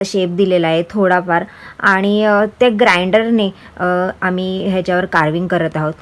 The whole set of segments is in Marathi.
शेप दिलेला आहे थोडाफार आणि त्या ग्राइंडरने आम्ही ह्याच्यावर कार्विंग करत आहोत.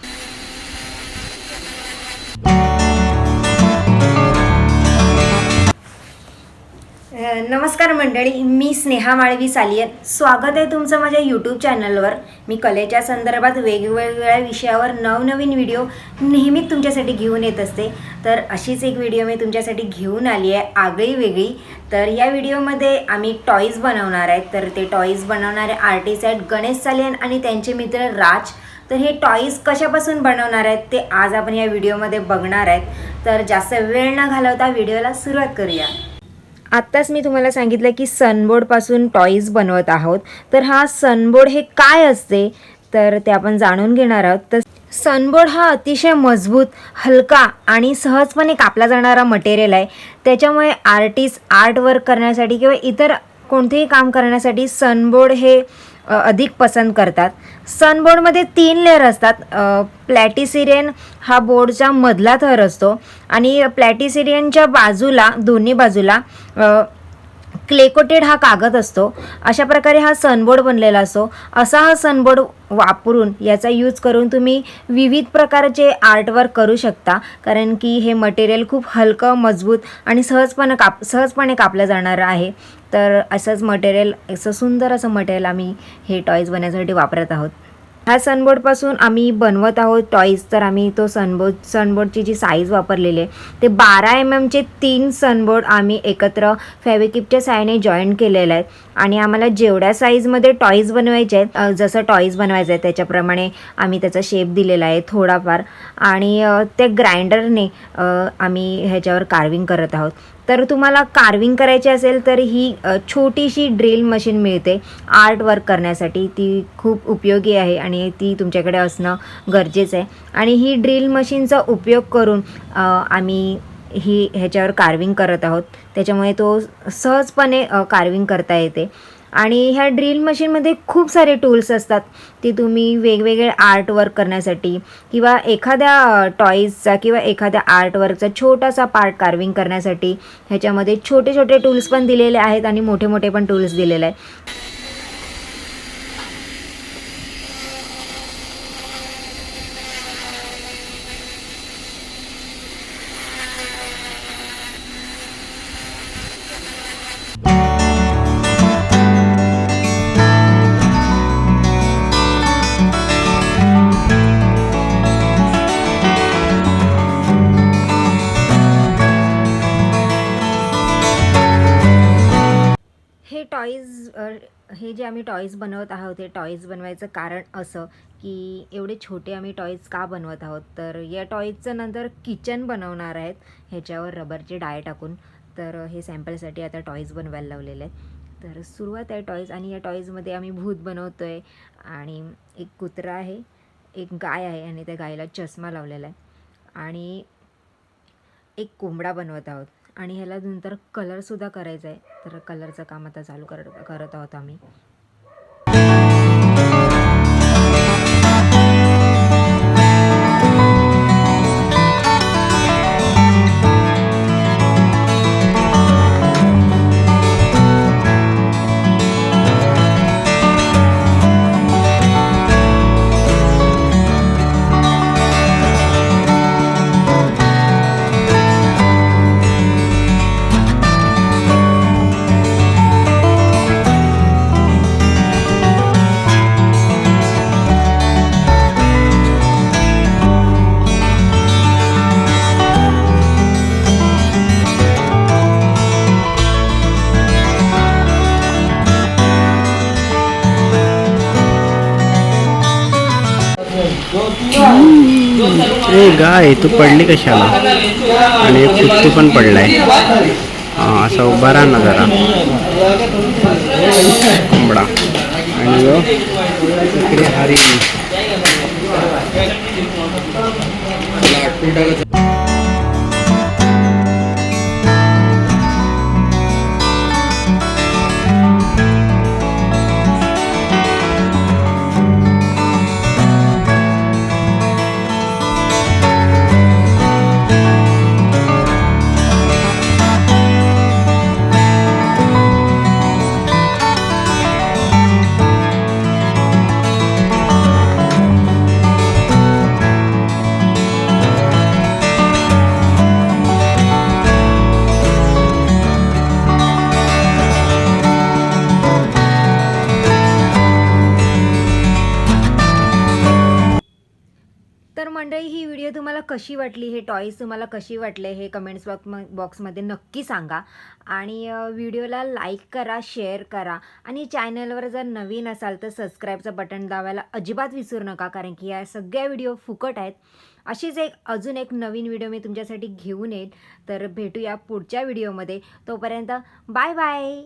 नमस्कार मंडळी, मी स्नेहा माळवी सालियन. स्वागत आहे तुमचं माझ्या यूट्यूब चॅनलवर. मी कलेच्या संदर्भात वेगवेगळ्या विषयावर नवनवीन व्हिडिओ नेहमीच तुमच्यासाठी घेऊन येत असते. तर अशीच एक व्हिडिओ मी तुमच्यासाठी घेऊन आली आहे, आगळी वेगळी. तर या व्हिडिओमध्ये आम्ही टॉईज बनवणार आहेत. तर ते टॉईज बनवणारे आर्टिस्ट आहेत गणेश सालियन आणि त्यांचे मित्र राज. तर हे टॉईज कशापासून बनवणार आहेत ते आज आपण या व्हिडिओमध्ये बघणार आहेत. तर जास्त वेळ न घालवता व्हिडिओला सुरुवात करूया. आत्ताच मी तुम्हाला सांगितलं की सनबोर्डपासून टॉईज बनवत आहोत. तर हा सनबोर्ड हे काय असते तर ते आपण जाणून घेणार आहोत. तर सनबोर्ड हा अतिशय मजबूत, हलका आणि सहजपणे कापला जाणारा मटेरियल आहे. त्याच्यामुळे आर्टिस्ट आर्ट वर्क करण्यासाठी किंवा इतर कोणतेही काम करण्यासाठी सनबोर्ड हे अधिक पसंत करतात. सनबोर्डमध्ये 3 लेअर असतात. प्लॅटिसिरियन हा बोर्डचा मधला थर असतो आणि प्लॅटिसिरियनच्या बाजूला, दोन्ही बाजूला क्लेकोटेड हा कागद असतो. अशा प्रकारे हा सनबोर्ड बनलेला असतो. असा हा सनबोर्ड वापरून, याचा यूज करून तुम्ही विविध प्रकारचे आर्टवर्क करू शकता. कारण की हे मटेरियल खूप हलकं, मजबूत आणि सहजपणे कापलं जाणारं आहे. तर असंच मटेरियल, असं सुंदर असं मटेरियल आम्ही हे टॉईज बनवण्यासाठी वापरत आहोत. ह्या सनबोर्डपासून आम्ही बनवत आहोत टॉईज. तर आम्ही तो सनबोर्डची जी साईज वापरलेली आहे ते 12 mm 3 सनबोर्ड आम्ही एकत्र फेविक्विकच्या साहाय्याने जॉईंट केलेलं आहे. आणि आम्हाला जेवढ्या साईजमध्ये टॉईज बनवायचे आहेत, जसं टॉईज बनवायचं आहे त्याच्याप्रमाणे आम्ही त्याचा शेप दिलेला आहे थोडाफार. आणि त्या ग्राइंडरने आम्ही ह्याच्यावर कार्विंग करत आहोत. तर तुम्हाला कार्विंग करायची असेल तर ही छोटीशी ड्रिल मशीन मिळते आर्ट वर्क करण्यासाठी. ती खूप उपयोगी आहे आणि ती तुमच्याकडे असणं गरजेचं आहे. आणि ही ड्रिल मशीनचा उपयोग करून आम्ही ह्याच्यावर कार्विंग करत आहोत. त्याच्यामुळे तो सहजपणे कार्विंग करता येते. आणि ह्या ड्रिल मशीनमध्ये खूप सारे टूल्स असतात. ते तुम्ही वेगवेगळे आर्ट वर्क करण्यासाठी किंवा एखाद्या टॉईजचा किंवा एखाद्या आर्टवर्कचा छोटासा पार्ट कार्विंग करण्यासाठी ह्याच्यामध्ये छोटे छोटे टूल्स पण दिलेले आहेत आणि मोठे मोठे पण टूल्स दिलेले आहेत. हे जे आम्ही टॉईज बनवत आहोत, हे टॉईज बनवायचं कारण असं की एवढे छोटे आम्ही टॉईज का बनवत आहोत. तर या टॉईजचं नंतर किचन बनवणार आहेत ह्याच्यावर रबरचे डाय टाकून. तर हे सॅम्पलसाठी आता टॉईज बनवायला लावलेलं आहे. तर सुरुवात आहे टॉईज. आणि या टॉईजमध्ये आम्ही भूत बनवतो आहे आणि एक कुत्रा आहे, एक गाय आहे आणि त्या गायीला चष्मा लावलेला आहे आणि एक कोंबडा बनवत आहोत. आणि ह्याला नंतर कलरसुद्धा करायचा आहे. तर कलरचं काम आता चालू करत आहोत आम्ही. ए गाय, तू पडली कशाला? आणि एक कुत्तू पण पडलाय. असा उभा राहा ना जरा. कोंबडा आणि इकडे हरिण. कशी वाटली हे टॉईज, तुम्हाला कशी वाटले हे कमेंट्स बॉक्समध्ये नक्की सांगा. आणि व्हिडिओला लाईक करा, शेअर करा आणि चॅनलवर जर नवीन असाल तर सबस्क्राईबचं बटन दाबायला अजिबात विसरू नका, कारण की या सगळ्या व्हिडिओ फुकट आहेत. अशीच अजून एक नवीन व्हिडिओ मी तुमच्यासाठी घेऊन येईल. तर भेटूया पुढच्या व्हिडिओमध्ये. तोपर्यंत बाय बाय.